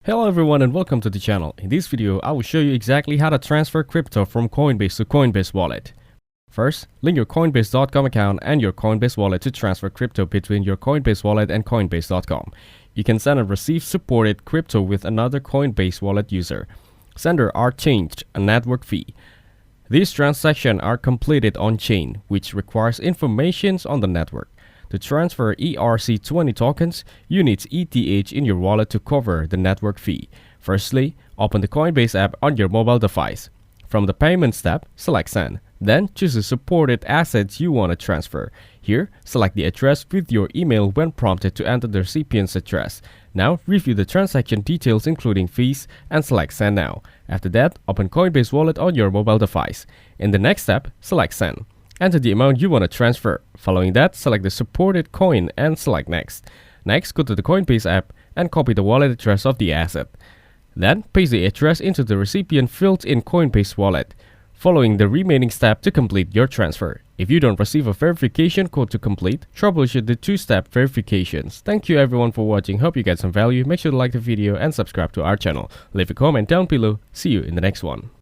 Hello everyone and welcome to the channel. In this video, I will show you exactly how to transfer crypto from Coinbase to Coinbase wallet. First, link your Coinbase.com account and your Coinbase wallet to transfer crypto between your Coinbase wallet and Coinbase.com. You can send and receive supported crypto with another Coinbase wallet user. Sender are changed a network fee. These transactions are completed on-chain, which requires information on the network. To transfer ERC20 tokens, you need ETH in your wallet to cover the network fee. Firstly, open the Coinbase app on your mobile device. From the Payments tab, select Send. Then choose the supported assets you want to transfer. Here, select the address with your email when prompted to enter the recipient's address. Now, review the transaction details including fees and select Send Now. After that, open Coinbase wallet on your mobile device. In the next step, select Send. Enter the amount you want to transfer. Following that, select the supported coin and select Next. Next, go to the Coinbase app and copy the wallet address of the asset. Then, paste the address into the recipient field in Coinbase wallet. Following the remaining step to complete your transfer. If you don't receive a verification code to complete, troubleshoot the two-step verifications. Thank you everyone for watching. Hope you get some value. Make sure to like the video and subscribe to our channel. Leave a comment down below. See you in the next one.